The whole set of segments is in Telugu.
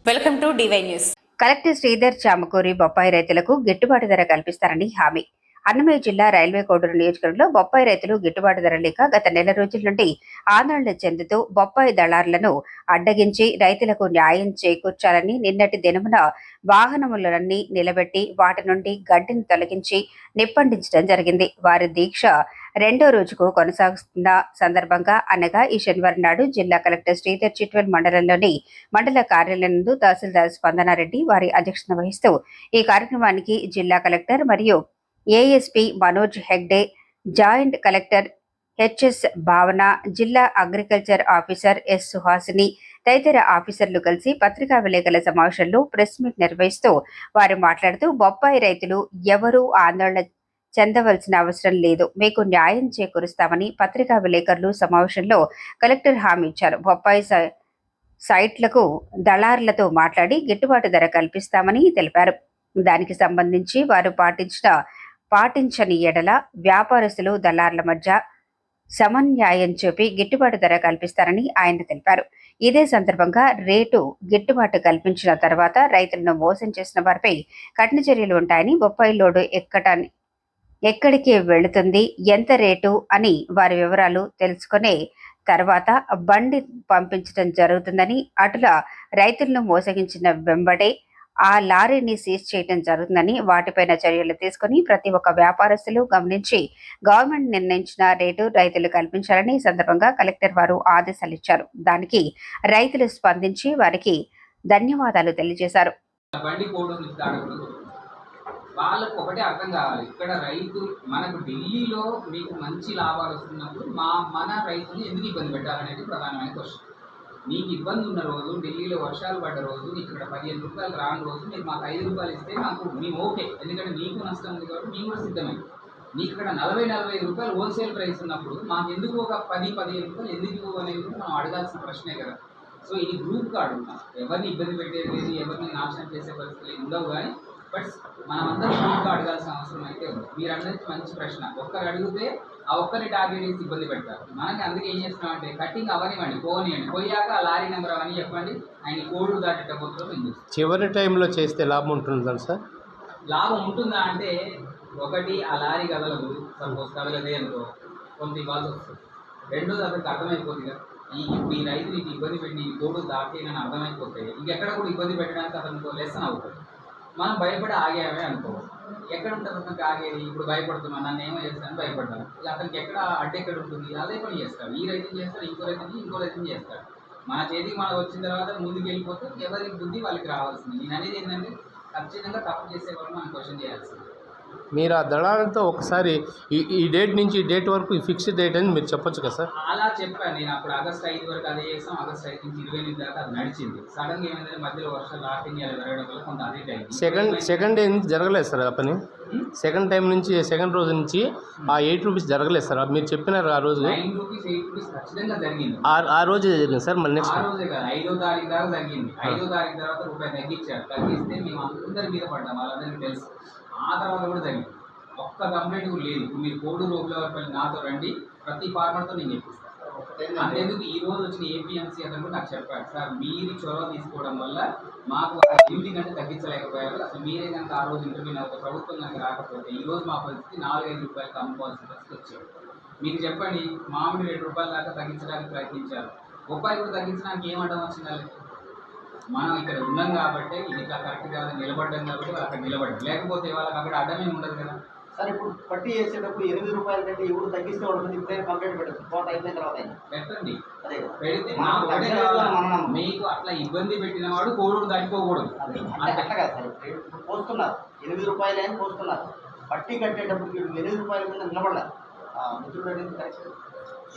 Welcome to D Y news. Collector Sridhar Chamakuri బొప్పాయి రైతులకు గిట్టుబాటు ధర కల్పిస్తారని హామీ. అన్నమయ్య జిల్లా రైల్వే కోడూరు నియోజకవర్గంలో బొప్పాయి రైతులు గిట్టుబాటు ధర లేక గత నెల రోజుల నుండి ఆందోళన చెందుతూ బొప్పాయి దళారులను అడ్డగించి రైతులకు న్యాయం చేకూర్చాలని నిన్నటి దినమున వాహనములన్నీ నిలబెట్టి వాటి నుండి గడ్డిని తొలగించి నిప్పండించడం జరిగింది. వారి దీక్ష రెండో రోజుకు కొనసాగుతున్న సందర్భంగా అనగా ఈ శనివారం నాడు జిల్లా కలెక్టర్ శ్రీధర్ చిట్వెల్ మండలంలోని మండల కార్యాలయం నందు తహసీల్దార్ స్పందనారెడ్డి వారి అధ్యక్షత వహిస్తూ ఈ కార్యక్రమానికి జిల్లా కలెక్టర్ మరియు ASP Manoj Hegde, joint collector H S Bhavana, జిల్లా అగ్రికల్చర్ ఆఫీసర్ ఎస్ సుహాసిని తదితర ఆఫీసర్లు కలిసి పత్రికా విలేకరుల సమావేశంలో ప్రెస్ మీట్ నిర్వహిస్తూ వారు మాట్లాడుతూ బొప్పాయి రైతులు ఎవరూ ఆందోళన చెందవలసిన అవసరం లేదు, మీకు న్యాయం చేకూరుస్తామని పత్రికా విలేకరులు సమావేశంలో కలెక్టర్ హామీ ఇచ్చారు. బొప్పాయి సైట్లకు దళారులతో మాట్లాడి గిట్టుబాటు ధర కల్పిస్తామని తెలిపారు. దానికి సంబంధించి వారు పాటించని ఎడల వ్యాపారస్తులు దళారుల మధ్య సమన్యాయం చూపి గిట్టుబాటు ధర కల్పిస్తారని ఆయన తెలిపారు. ఇదే సందర్భంగా రేటు గిట్టుబాటు కల్పించిన తర్వాత రైతులను మోసం చేసిన వారిపై కఠిన చర్యలు ఉంటాయని, బొప్పాయి లోడు ఎక్కడికి వెళుతుంది, ఎంత రేటు అని వారి వివరాలు తెలుసుకునే తర్వాత బండి పంపించడం జరుగుతుందని, అటులా రైతులను మోసగించిన వెంబడే ఆ లారీని సీజ్ చేయడం జరుగుతుందని, వాటిపైన చర్యలు తీసుకుని ప్రతి ఒక్క వ్యాపారస్తులు గమనించి గవర్నమెంట్ నిర్ణయించిన రేటు రైతులు కల్పించాలని ఈ సందర్భంగా కలెక్టర్ వారు ఆదేశాలు ఇచ్చారు. దానికి రైతులు స్పందించి వారికి ధన్యవాదాలు తెలియజేశారు. వాళ్ళకు ఒకటే అర్థం కావాలి, ఇక్కడ రైతు మనకు ఢిల్లీలో మీకు మంచి లాభాలు వస్తున్నప్పుడు మన రైతుని ఎందుకు ఇబ్బంది పెట్టాలనేది ప్రధానమైన క్వశ్చన్. మీకు ఇబ్బంది ఉన్న రోజు, ఢిల్లీలో వర్షాలు పడ్డ రోజు, ఇక్కడ 15 రూపాయలు రాని రోజు మీరు మాకు 5 రూపాయలు ఇస్తే మేము ఓకే, ఎందుకంటే మీకు నష్టం ఉంది కాబట్టి మేము కూడా సిద్ధమే. మీకు ఇక్కడ 40-45 రూపాయలు హోల్సేల్ ప్రైస్ ఉన్నప్పుడు మాకు ఎందుకు ఒక 10-15 రూపాయలు ఎందుకు అనేది మనం అడగాల్సిన ప్రశ్నే కదా. సో ఇది గ్రూప్గా అడుగుతాం, ఎవరిని ఇబ్బంది పెట్టేది లేదు, ఎవరిని నాశనం చేసే పరిస్థితులు ఉండవు. కానీ బట్ మనమందరం గ్రూప్గా అడగాల్సిన అవసరం అయితే ఉంది. మీరు అందరికీ మంచి ప్రశ్న, ఒక్కరు అడిగితే ఆ ఒక్కరిని టార్గెట్ చేసి ఇబ్బంది పెడతారు. మనకి అందుకే ఏం చేస్తున్నామంటే కటింగ్ అవనివ్వండి, పోనీయండి, పోయాక ఆ లారీ నెంబర్ అవన్నీ చెప్పండి, ఆయన కోడు దాటేటప్పుడు చివరి టైంలో చేస్తే లాభం ఉంటుందా సార్? లాభం ఉంటుందా అంటే, ఒకటి ఆ లారీ కదలదు, సపోజ్ కదలదే అనుకో కొంత ఇవ్వాల్సి వస్తుంది. రెండోది అతనికి అర్థమైపోతుంది కదా, ఈ రైతు నీకు ఇబ్బంది పెట్టి ఈ కోడు దాటేనని అర్థమైపోతే ఇంకెక్కడ కూడా ఇబ్బంది పెట్టడానికి అతనికి లెసన్ అవుతుంది. మనం భయపడి ఆగామే అనుకో, ఎక్కడ ఉంటుంది అతనికి ఆగేది? ఇప్పుడు భయపడుతున్నాను, నన్ను ఏమో చేస్తాను భయపడ్డాను, అతనికి ఎక్కడ అడ్డెక్కడ ఉంటుంది, అదే పని చేస్తాడు. ఈ రైతుని చేస్తాడు, ఇంకో రైతుని చేస్తాడు. మన చేతికి మనకు వచ్చిన తర్వాత ముందుకు వెళ్ళిపోతే ఎవరికి బుద్ధి వాళ్ళకి రావాల్సింది. నేను అనేది ఏంటంటే ఖచ్చితంగా తప్పు చేసే వాళ్ళు మనం క్వశ్చన్ చేయాల్సింది. మీరు ఆ దళాలతో ఒకసారి ఈ డేట్ నుంచి ఈ డేట్ వరకు ఈ ఫిక్స్డ్ డేట్ అని మీరు చెప్పొచ్చు కదా సార్? అలా చెప్పాను నేను. అప్పుడు ఆగస్ట్ 5 వరకు అదే చేస్తాం, ఆగస్ట్ 5 నుంచి 28 దాకా అది నడిచింది. సడన్గా ఏమైందంటే మధ్యలో వర్షాలు ఆపింగ్ అలా జరగడం వల్ల కొంత అదే అయింది. సెకండ్ డే నుంచి జరగలేదు సార్ ఆ పని? సెకండ్ టైం నుంచి సెకండ్ రోజు నుంచి ఆ 8 రూపీస్ జరగలేదు సార్? మీరు చెప్పినారు ఆ రోజు 9 రూపీస్ 8 రూపీస్ ఖచ్చితంగా జరిగింది. ఆ రోజు జరిగింది సార్? మళ్ళీ నెక్స్ట్ ఆ రోజే కాదు, 5వ తారీఖు దాకా జరిగింది. 5వ తారీఖు తర్వాత రూపాయి తగ్గించారు. తగ్గిస్తే మేము అందరి మీద పడ్డాం, వాళ్ళందరికీ తెలుసు. ఆ తర్వాత కూడా జరిగింది. ఒక్క కంప్లైంట్ కూడా లేదు. ఇప్పుడు మీరు కోడు రూపాయలు నాతో రండి, ప్రతి ఫార్మర్తో నేను చెప్పిస్తాను. అంతేందుకు ఈ రోజు వచ్చిన ఏపీఎంసీ అతను కూడా నాకు చెప్పాడు, సార్ మీరు చొరవ తీసుకోవడం వల్ల మాకు డ్యూటీ కంటే తగ్గించలేకపోయారు, అసలు మీరే కనుక ఆ రోజు ఇంటర్వ్యూ ఒక ప్రభుత్వం కనుక రాకపోతే ఈ రోజు మా పరిస్థితి 4-5 రూపాయలకు అమ్ముకోవాల్సిన పరిస్థితి వచ్చారు. మీకు చెప్పండి, మామిడి 2 రూపాయల దాకా తగ్గించడానికి ప్రయత్నించారు, రూపాయి కూడా తగ్గించడానికి ఏం అడ్డం వచ్చిందా? మనం ఇక్కడ ఉన్నాం కాబట్టి ఇది ఇట్లా కరెక్ట్గా నిలబడ్డాం కాబట్టి వాళ్ళు అక్కడ నిలబడ్డాం, లేకపోతే వాళ్ళకి అక్కడ అడ్డమే ఉండదు కదా. సార్ ఇప్పుడు పట్టి చేసేటప్పుడు 8 రూపాయల కంటే ఇప్పుడు తగ్గిస్తే ఉంటుంది, ఇప్పుడైనా కంప్లైంట్ పెట్టచ్చు, కోట అయిపోయిన తర్వాత పెట్టండి. అదే పెడితే మీకు అట్లా ఇబ్బంది పెట్టిన వాడు కోడు దాటుకోకూడదు. అట్లా కాదు సార్, ఇప్పుడు పోస్తున్నారు 8 రూపాయలు అని పోస్తున్నారు, పట్టి కట్టేటప్పుడు 8 రూపాయల మీద నిలబడాలి. మిత్రుడు అనేది కరెక్ట్.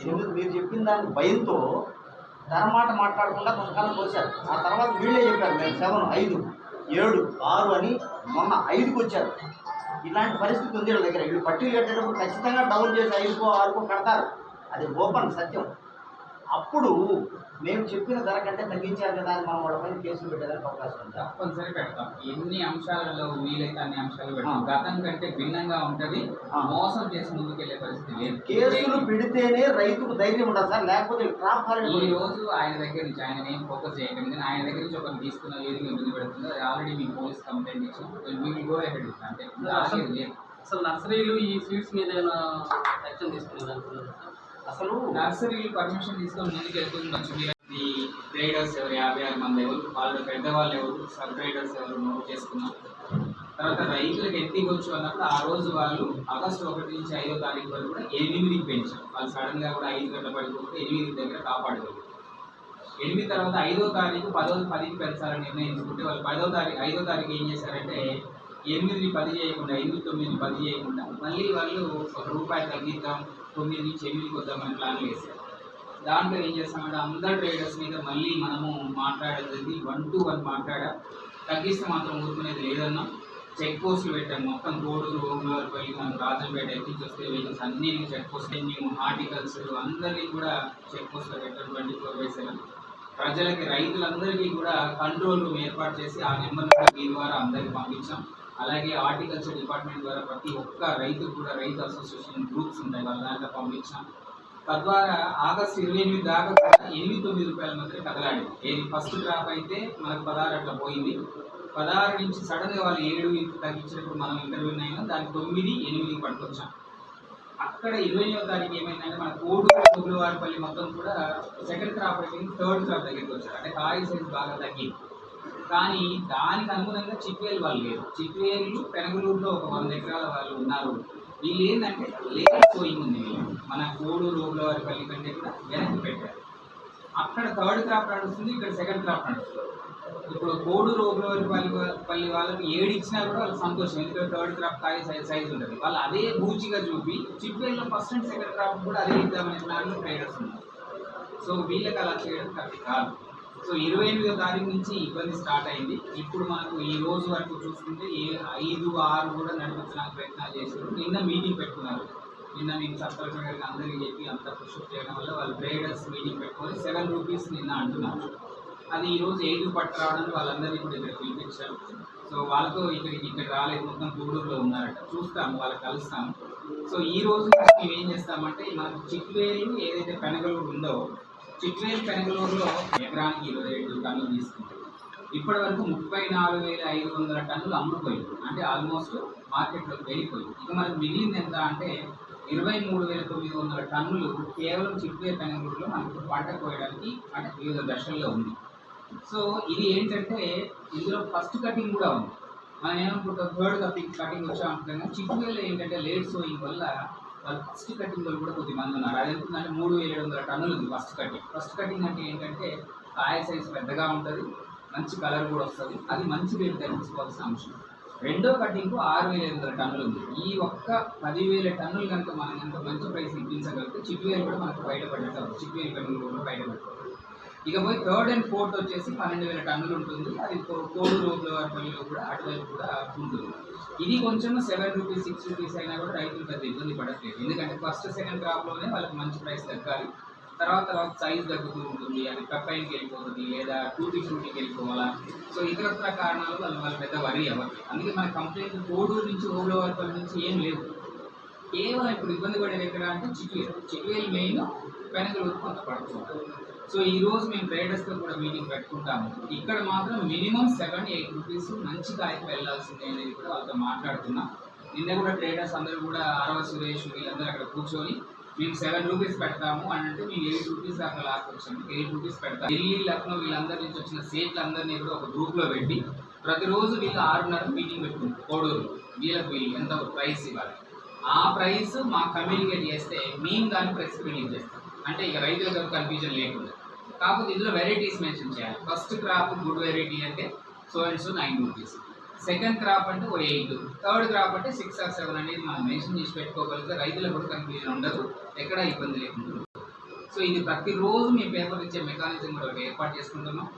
8 మీరు చెప్పిన దాని భయంతో ధరమాట మాట్లాడకుండా కొంతకాలం పోసారు. ఆ తర్వాత వీళ్ళే చెప్పారు మేము 7, 5, 7, 6 అని మొన్న 5కి వచ్చారు. ఇలాంటి పరిస్థితి ఉంది వీళ్ళ దగ్గర. వీళ్ళు పట్టీలు కట్టేటప్పుడు ఖచ్చితంగా డౌన్ చేసి 5కో 6కో కడతారు, అది ఓపెన్ సత్యం. అప్పుడు మేము చెప్పిన ధర కంటే తగ్గించారు కదా అని మనం వాళ్ళపైన కేసులు పెట్టడానికి అవకాశం ఉంది. తప్పనిసరి పెడతాం. ఎన్ని అంశాలలో వీలైతే అన్ని అంశాలు పెడతాం. గతం కంటే భిన్నంగా ఉంటది. మోసం చేసి ముందుకెళ్లే పరిస్థితి లేదు. కేసులు పెడితేనే రైతుకు ధైర్యం ఉండదు సార్, లేకపోతే క్రాప్ ఈ రోజు ఆయన దగ్గర నుంచి ఆయన ఏం ఫోకస్ చేయకండి, కానీ ఆయన దగ్గర నుంచి ఒకరిని తీసుకున్న ఏది ఇబ్బంది పెడుతుందో అది ఆల్రెడీ మీకు పోలీస్ కంప్లైంట్ ఇచ్చాం. వీళ్ళు గో అహెడ్ అంటే అసలు నర్సరీలు ఈ సీడ్స్ మీద ఏమైనా యాక్షన్ తీసుకునేది అసలు నర్సరీలు పర్మిషన్ తీసుకొని ముందుకు వెళ్తుండొచ్చు. మీరు ఈ ట్రేడర్స్ ఎవరు 56 మంది ఎవరు, వాళ్ళు పెద్దవాళ్ళు ఎవరు, సబ్ ట్రేడర్స్ ఎవరు నోట్ చేసుకున్నాం. తర్వాత రైతులకు ఎంత ఇవ్వచ్చు అన్నప్పుడు ఆ రోజు వాళ్ళు ఆగస్టు 1 నుంచి 5వ తారీఖు వరకు కూడా 8కి పెంచారు. వాళ్ళు సడన్గా కూడా 5 గంటల పడిపోతే 8 దగ్గర కాపాడగలరు. 8 తర్వాత 5వ తారీఖు 10కి పెంచాలని నిర్ణయించుకుంటే వాళ్ళు 5వ తారీఖు ఏం చేశారంటే 8ని 10 చేయకుండా 8, 9, 10 చేయకుండా మళ్ళీ వాళ్ళు ₹1 తగ్గిద్దాం, 9 నుంచి 8కి వద్దామని ప్లాన్ చేశారు. దాంట్లో ఏం చేస్తామంటే అందరు ట్రేడర్స్ మీద మళ్ళీ మనము మాట్లాడేది 1 to 1 మాట్లాడా. తగ్గిస్తే మాత్రం ఊరుకునేది లేదన్నా. చెక్ పోస్టులు పెట్టాము. మొత్తం కోడూరు, ఓంగోలపల్లి, మనం రాజంపేట ఎక్కించి వస్తే వెహికల్స్ అన్ని చెక్ పోస్ట్, హార్టికల్స్ అందరినీ కూడా చెక్ పోస్ట్లో పెట్టారు 24/7. ప్రజలకి, రైతులందరికీ కూడా కంట్రోల్ రూమ్ ఏర్పాటు చేసి ఆ నెంబర్ మీ ద్వారా అందరికీ పంపించాం. అలాగే హార్టికల్చర్ డిపార్ట్మెంట్ ద్వారా ప్రతి ఒక్క రైతు కూడా రైతు అసోసియేషన్ గ్రూప్స్ ఉంటాయి, వాళ్ళ దాంట్లో పంపించాం. తద్వారా ఆగస్టు 28 దాకా కూడా 8-9 రూపాయల మధ్య కదలాడి. ఏది ఫస్ట్ క్రాప్ అయితే మనకు 16 అట్లా పోయింది. 16 నుంచి సడన్గా వాళ్ళు 7 తగ్గించినప్పుడు మనం ఇంటర్వ్యూ అయినా దానికి 9, 8కి పట్టుకొచ్చాం. అక్కడ 29వ తారీఖు ఏమైందంటే మన కోడూరు, గురువారపల్లి మొత్తం కూడా సెకండ్ క్రాప్ అయిపోయింది, థర్డ్ క్రాప్ దగ్గరికి వచ్చారు. అంటే కాయ సైజ్ బాగా తగ్గింది. కానీ దానికి అనుగుణంగా చిట్వేలు వాళ్ళు లేరు. చిట్వేలు పెనగలూరులో ఒక 100 ఎకరాల వాళ్ళు ఉన్నారు. వీళ్ళు ఏంటంటే లేట్ సోయింగ్ ఉంది. వీళ్ళు మన కోడూరు, గురువారపల్లి కంటే కూడా వెనక్కి పెట్టారు. అక్కడ థర్డ్ క్రాప్ నడుస్తుంది, ఇక్కడ సెకండ్ క్రాప్ నడుస్తుంది. ఇప్పుడు కోడూరు, గురువారపల్లి వాళ్ళకి 7 ఇచ్చినా కూడా వాళ్ళు సంతోషం, ఎందుకంటే థర్డ్ క్రాప్ కాయ సైజ్ ఉంటుంది. వాళ్ళు అదే బూచిగా చూపి చిట్వేల్లో ఫస్ట్ అండ్ సెకండ్ క్రాప్ కూడా అదే ఇద్దామనే ప్లాన్లో ట్రేడర్స్ ఉన్నారు. సో వీళ్ళకి అలా చేయడం కరెక్ట్ కాదు. సో 28వ తారీఖు నుంచి ఇబ్బంది స్టార్ట్ అయింది. ఇప్పుడు మనకు ఈ రోజు వరకు చూసుకుంటే 5, 6 కూడా నడిపించడానికి ప్రయత్నాలు చేశారు. నిన్న మీటింగ్ పెట్టుకున్నారు. నిన్న మేము సబ్ కలెక్టర్ గారికి అందరికీ చెప్పి అంతా పుషప్ చేయడం వల్ల వాళ్ళు ట్రేడర్స్ మీటింగ్ పెట్టుకొని ₹7 నిన్న అంటున్నారు. అది ఈరోజు 8 పట్టు రావడానికి వాళ్ళందరినీ కూడా ఇక్కడ పిలిపించారు. సో వాళ్ళతో ఇక్కడ రాలేదు, మొత్తం గూడూరులో ఉన్నారట. చూస్తాము, వాళ్ళకి కలుస్తాము. సో ఈ రోజు మేము ఏం చేస్తామంటే మనకు చిట్వేలు ఏదైతే పెనగలూరు ఉందో, చిట్వేలు పెనగలూరులో ఎకరానికి 27 టన్నులు తీసుకుంటాం. ఇప్పటి వరకు 34,500 టన్నులు అమ్ముడుపోయింది. అంటే ఆల్మోస్ట్ మార్కెట్లోకి వెళ్ళిపోయింది. ఇక మనకు మిగిలింది ఎంత అంటే 23,900 టన్నులు కేవలం చిట్వేలు పెనగలూరులో మనకు పంట కోయడానికి అంటే వివిధ దశల్లో ఉంది. సో ఇది ఏంటంటే ఇందులో ఫస్ట్ కటింగ్ కూడా ఉంది. మనం ఏమనుకుంటాం థర్డ్ కటింగ్ వచ్చామనుకుంటాం. చిట్వేలు ఏంటంటే లేట్ సోయింగ్ వల్ల వాళ్ళు ఫస్ట్ కటింగ్ వాళ్ళు కూడా కొద్దిమంది ఉన్నారు. అది ఎంతుందంటే 3,700 టన్నులు ఉంది ఫస్ట్ కటింగ్. ఫస్ట్ కటింగ్ అంటే ఏంటంటే కాయ సైజ్ పెద్దగా ఉంటుంది, మంచి కలర్ కూడా వస్తుంది. అది మంచి రేటు తగ్గించుకోవాల్సిన అంశం. రెండో కటింగ్ 6,500 టన్నులు ఉంది. ఈ ఒక్క 10,000 టన్నులు కనుక మనం కనుక మంచి ప్రైస్ ఇప్పించగలిగితే చిట్వేలు కూడా మనకు బయటపడేటప్పుడు చిట్వేలు కనుక కూడా బయటపడుతుంది. ఇక పోయి థర్డ్ అండ్ ఫోర్త్ వచ్చేసి 12,000 టన్నులు ఉంటుంది. అది కోడూరు, గురువారపల్లిలో కూడా అటువైపు కూడా ఉంటుంది. ఇది కొంచెం ₹7, ₹6 అయినా కూడా రైతులు పెద్ద ఇబ్బంది పడట్లేదు. ఎందుకంటే ఫస్ట్ సెకండ్ క్రాప్లోనే వాళ్ళకి మంచి ప్రైస్ తగ్గాలి. తర్వాత సైజ్ తగ్గుతూ ఉంటుంది. అది పెప్పైన్కి వెళ్ళిపోతుంది, లేదా ఫ్రూటీకి వెళ్ళిపోవాలా. సో ఇతరత్ర కారణాలు వాళ్ళు పెద్ద వరి అవ్వదు. అందుకే మన కంప్లైంట్ కోడూరు నుంచి, ఓబ్లవారపల్లి నుంచి ఏం లేదు. కేవలం ఇప్పుడు ఇబ్బంది పడేది ఎక్కడ అంటే చిట్వేలు మెయిన్, పెనగలూరు కొంత పడుతుంది. సో ఈ రోజు మేము ట్రేడర్స్తో కూడా మీటింగ్ పెట్టుకుంటాము. ఇక్కడ మాత్రం మినిమం ₹7-8 మంచి కాయకు వెళ్ళాల్సిందే అనేది కూడా వాళ్ళతో మాట్లాడుతున్నాం. నిన్న కూడా ట్రేడర్స్ అందరూ కూడా ఆరవ సురేష్ వీళ్ళందరూ అక్కడ కూర్చొని మేము ₹7 పెడతాము అని అంటే మేము ₹8 దాకా లాస్ట్ వచ్చాము. ₹8 పెడతాం. ఢిల్లీ, లక్నో వీళ్ళందరి నుంచి వచ్చిన సేట్లందరినీ కూడా ఒక గ్రూప్లో పెట్టి ప్రతిరోజు వీళ్ళు 6:30 మీటింగ్ పెట్టుకుంటారు. కోడూరు వీళ్ళకి ఎంత ప్రైస్ ఇవ్వాలి, ఆ ప్రైస్ మాకు కమ్యూనికేట్ చేస్తే మేము దాన్ని ప్రెస్ రిలీజ్ చేస్తాం. అంటే ఇక రైతులకు కన్ఫ్యూజన్ లేకుండా. కాకపోతే ఇందులో వెరైటీస్ మెన్షన్ చేయాలి. ఫస్ట్ క్రాప్ గుడ్ వెరైటీ అంటే so and so ₹9, second crop అంటే 8, థర్డ్ క్రాప్ అంటే 6 or 7 అనేది మనం మెన్షన్ చేసి పెట్టుకోగలిగితే రైతులకు కూడా కన్ఫ్యూజన్ ఉండదు, ఎక్కడ ఇబ్బంది లేకుండా. సో ఇది ప్రతిరోజు మీ పేపర్ ఇచ్చే మెకానిజం కూడా ఏర్పాటు చేసుకుంటున్నాం.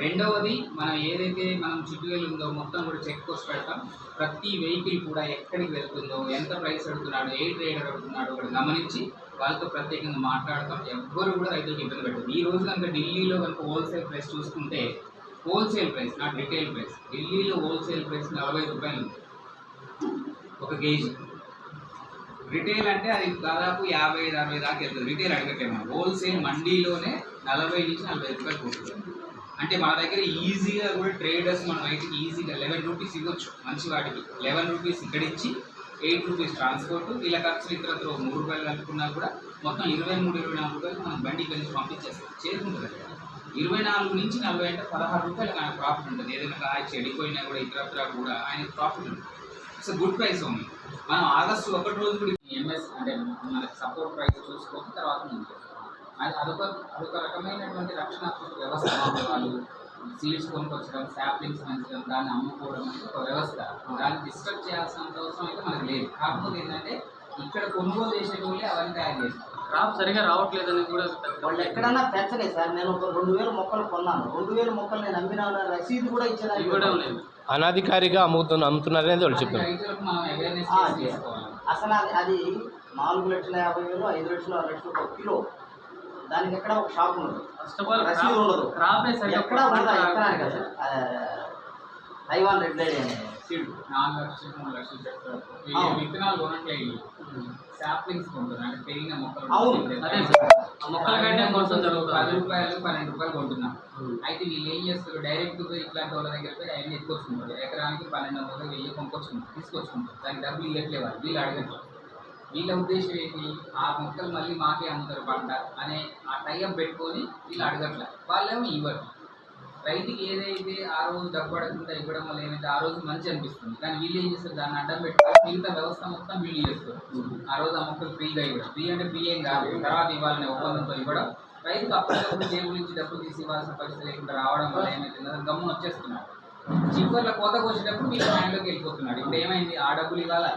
రెండవది మనం ఏదైతే మనం చిట్వేలు ఉందో మొత్తం కూడా చెక్ పోస్ట్ పెడతాం. ప్రతి వెహికల్ కూడా ఎక్కడికి వెళ్తుందో, ఎంత ప్రైస్ అడుగుతున్నాడో, ఏ ట్రేడర్ అడుగుతున్నాడో కూడా గమనించి వాళ్ళతో ప్రత్యేకంగా మాట్లాడతాం. ఎవ్వరు కూడా రైతులకు ఇబ్బంది పెట్టదు. ఈ రోజు కనుక ఢిల్లీలో కనుక హోల్సేల్ ప్రైస్ చూసుకుంటే, wholesale price not retail price, ఢిల్లీలో హోల్సేల్ ప్రైస్ 40 రూపాయలు ఉంది ఒక కేజీ. రిటైల్ అంటే అది దాదాపు 50-60 దాకా వెళ్తుంది. రిటైల్ అడగట్లేము. హోల్సేల్ మండీలోనే 40 నుంచి 40 రూపాయలు పోతుంది. అంటే మన దగ్గర ఈజీగా కూడా ట్రేడర్స్ మన రైతుకి ఈజీగా 11 రూపీస్ ఇవ్వచ్చు మంచి వాటికి. 11 రూపీస్ ఇక్కడ ఇచ్చి 8 రూపీస్ ట్రాన్స్పోర్ట్, ఇలా ఖర్చులు ఇతరత్ర 3 రూపాయలు కలుపుకున్నా కూడా మొత్తం 23-24 రూపాయలు మనం బండి కలిసి పంపించేస్తాం, చేరుకుంటుంది. 24 నుంచి 40 అంటే 16 రూపాయలు ఆయన ప్రాఫిట్ ఉంటుంది. ఏదైనా కాయ చెడిపోయినా కూడా ఇతరత్ర కూడా ఆయనకు ప్రాఫిట్ ఉంటుంది. ఇట్స్ గుడ్ ప్రైస్ ఉంది. మనం ఆగస్టు 1 రోజు కూడా ఎంఎస్ అంటే మనకి సపోర్ట్ ప్రైస్ చూసుకోవాలి. తర్వాత ముందు అదొక రకమైనటువంటి రక్షణాత్మక వ్యవస్థ. వాళ్ళు సీడ్స్ కొనుక్కొచ్చడం, శాప్లింగ్స్ పెంచడం, దాన్ని అమ్ముకోవడం అనేది ఒక వ్యవస్థ. దాన్ని డిస్టర్బ్ చేయాల్సినంత అవసరం అయితే మనకు లేదు. కాకపోతే ఏంటంటే ఇక్కడ కొనుగోలు చేసేటోళ్ళే అవన్నీ తయారు చేస్తారు. క్రాప్ సరిగా రావట్లేదని కూడా వాళ్ళు ఎక్కడన్నా పెంచలేదు సార్. నేను ఒక 2000 మొక్కలు కొన్నాను. 2000 మొక్కలు నేను అమ్మిన రసీదు కూడా ఇచ్చేదాన్ని ఇవ్వడం లేదు. అనాధికారిగా అమ్ముతున్నారు అనేది వాళ్ళు చెప్పారు. రైతులకు మనం అవేర్నెస్ చేసుకోవాలి. అసలు అది 4,50,000, 5,00,000, 6,00,000 ఒక కిలో. దానికి ఎక్కడ ఒక షాప్ ఉండదు, ఫస్ట్ ఆఫ్ ఆల్ రసీదు ఉండదు, క్రాప్ ఎక్కడ ఉండదు. ఎక్కడానికి కదా తైవాన్ రెడ్ లైన్ అనే సీడ్ 4 లక్షలు 3 లక్షలు చెప్తారు. ఈ విత్తనాలు కొనట్లేదు, శాప్లింగ్స్ కొంటున్నారు. అంటే పెరిగిన మొక్కలు అవును. అదే ఆ మొక్కల కంటే కోసం జరుగుతుంది. 10 రూపాయలు 12 రూపాయలు కొంటున్నాం. అయితే వీళ్ళు ఏం చేస్తారు, డైరెక్ట్ ఇట్లాంటి వాళ్ళ దగ్గర పోయి అవన్నీ ఎత్తుకొచ్చుకుంటారు. ఎకరానికి 1200 1000 కొనుక్కొచ్చుకుంటారు, తీసుకొచ్చుకుంటారు. దానికి డబ్బులు ఇవ్వట్లేదు వాళ్ళు, వీళ్ళు అడగట్లేదు. వీళ్ళ ఉద్దేశం ఏంటి, ఆ మొక్కలు మళ్ళీ మాకే అమ్ముతారు పంట అనే ఆ టైం పెట్టుకొని వీళ్ళు అడగట్లేదు. వాళ్ళేమో ఇవ్వరు. రైతుకి ఏదైతే ఆ రోజు డబ్బు అడగకుండా ఇవ్వడం వల్ల ఏమైతే ఆ రోజు మంచి అనిపిస్తుంది. కానీ వీళ్ళు ఏం చేస్తారు, దాన్ని అడ్డం పెట్టుకొని మిగతా వ్యవస్థ మొత్తం వీళ్ళు చేస్తారు. ఆ రోజు ఆ మొక్కలు ఫ్రీగా ఇవ్వడం, ఫ్రీ అంటే ఫ్రీ ఏం కాదు, తర్వాత ఇవ్వాలనే ఒప్పందంతో ఇవ్వడం. రైతుకు అప్పటికప్పుడు జేబు నుంచి డబ్బులు తీసి ఇవ్వాల్సిన పరిస్థితి లేకుండా రావడం వల్ల ఏమైతుందో గమ్మున వచ్చేస్తున్నాడు. చివరిలో కోత కోసేటప్పుడు వీళ్ళ మైండ్లోకి వెళ్ళిపోతున్నాడు. ఇప్పుడు ఏమైంది, ఆ డబ్బులు ఇవ్వాలా,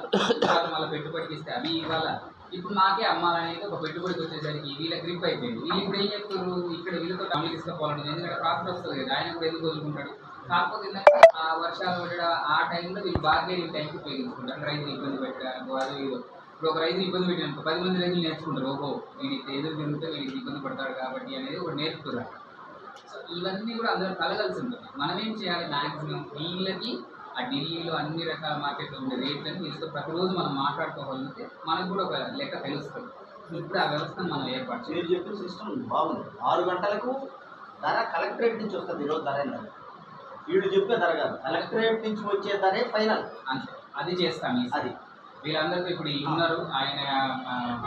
తర్వాత మళ్ళీ పెట్టుబడికి ఇస్తే అవి ఇవ్వాలా, ఇప్పుడు నాకే అమ్మాలనేది ఒక పెట్టుబడికి వచ్చేసరికి వీళ్ళ గ్రిప్ అయిపోయింది. వీళ్ళు ఇప్పుడు ఏం చెప్తారు, ఇక్కడ వీళ్ళతో డబ్బులు తీసుకుపోవాలంటే ఎందుకంటే ప్రాఫిట్ వస్తుంది కదా, ఆయన కూడా ఎందుకు వదులుకుంటాడు. కాకపోతే ఏంటంటే ఆ వర్షాలు పడడం ఆ టైంలో వీళ్ళు బార్గెనింగ్ టైంకి ఉపయోగించుకుంటారు. రైతులు ఇబ్బంది పెట్టడానికి అది ఇప్పుడు ఒక రైతు ఇబ్బంది పెట్టినప్పుడు 10 మంది రైతులు నేర్చుకుంటారు. ఓహో వీడికి ఎదురు తిరిగితే వీడికి ఇబ్బంది పడతాడు కాబట్టి అనేది ఒకటి నేర్పుతున్నారు. సో ఇవన్నీ కూడా అందరూ కలగాల్సి ఉంటుంది. మనం ఏం చేయాలి, మ్యాక్సిమం వీళ్ళకి ఆ ఢిల్లీలో అన్ని రకాల మార్కెట్లో ఉండే రేట్లను వీళ్ళతో ప్రతిరోజు మనం మాట్లాడుకోగలిగితే మనకు కూడా ఒక లెక్క తెలుస్తుంది. ఇప్పుడు ఆ వ్యవస్థను మనం ఏర్పాటు చేయాలి. మీరు చెప్పిన సిస్టమ్ బాగుంది. 6 గంటలకు ధర కలెక్టరేట్ నుంచి వస్తుంది. ఈరోజు ధర ఏంటంటే వీళ్ళు చెప్పే ధర కాదు, కలెక్టరేట్ నుంచి వచ్చే ధరే ఫైనల్. అంతే, అది చేస్తాను. అది వీళ్ళందరితో ఇప్పుడు ఉన్నారు ఆయన,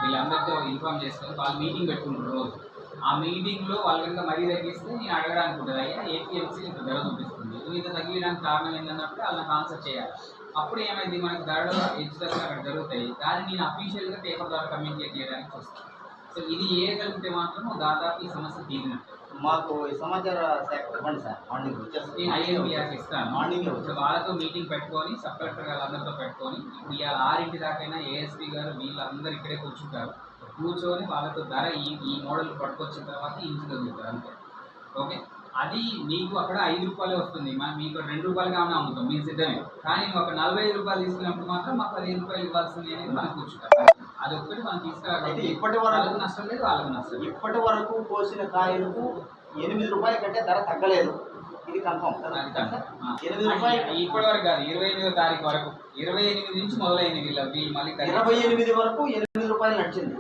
వీళ్ళందరితో ఇన్ఫార్మ్ చేసుకొని వాళ్ళు మీటింగ్ పెట్టుకుంటారు రోజు. ఆ మీటింగ్లో వాళ్ళు కనుక మరీ తగ్గిస్తే నేను అడగడానికి ఉంటుంది, అయ్యా ఏపీఎంసీ ఇంత ధర చూపిస్తుంది, ఇంత తగ్గించడానికి కారణం ఏంటన్నప్పుడు వాళ్ళని ఆన్సర్ చేయాలి. అప్పుడు ఏమైంది, మనకి ధరలో హెచ్చుతగ్గులు అక్కడ జరుగుతాయి. దాన్ని నేను అఫీషియల్గా పేపర్ ద్వారా కమ్యూనికేట్ చేయడానికి వస్తాను. సో ఇది చేయగలిగితే మాత్రం దాదాపు ఈ సమస్య తీరినట్టు. మాకు ఈ సమాచార శాఖ ఇవ్వండి సార్. మార్నింగ్ వచ్చేసి నేను ఐఎంపీఆర్కి ఇస్తాను. మార్నింగ్ సో వాళ్ళతో మీటింగ్ పెట్టుకొని సబ్ కలెక్టర్ గారు అందరితో పెట్టుకొని ఇప్పుడు ఇవాళ 6 దాకైనా ఏఎస్పీ గారు వీళ్ళందరూ ఇక్కడే కూర్చుంటారు. కూర్చొని వాళ్ళతో ధర ఈ మోడల్ పట్టుకొచ్చిన తర్వాత ఇంటి తగ్గుతారు అంతే. ఓకే, అది మీకు అక్కడ 5 రూపాయలే వస్తుంది. మీకు 2 రూపాయలుగా ఏమైనా అమ్ముతాం, మీరు సిద్ధమే. కానీ నువ్వు ఒక 45 రూపాయలు తీసుకున్నప్పుడు మాత్రం మాకు 15 రూపాయలు ఇవ్వాల్సింది అనేది మనం కూర్చుంటారు. అది ఒక్కటి మనం తీసుకురావాలి. ఇప్పటి వరకు నష్టం లేదు, వాళ్ళకు నష్టం లేదు. ఇప్పటి వరకు కోసిన కాయలకు 8 రూపాయల కంటే ధర తగ్గలేదు. ఇది కన్ఫర్మ్. 8 రూపాయలు ఇప్పటి వరకు కాదు, 28వ తారీఖు వరకు 28 నుంచి మొదలైంది వీళ్ళు మళ్ళీ 28 వరకు 8 రూపాయలు నడిచింది.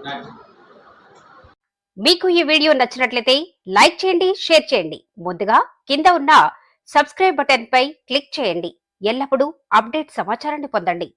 మీకు ఈ వీడియో నచ్చినట్లయితే లైక్ చేయండి, షేర్ చేయండి. ముందుగా కింద ఉన్న సబ్స్క్రైబ్ బటన్ పై క్లిక్ చేయండి. ఎల్లప్పుడూ అప్డేట్ సమాచారాన్ని పొందండి.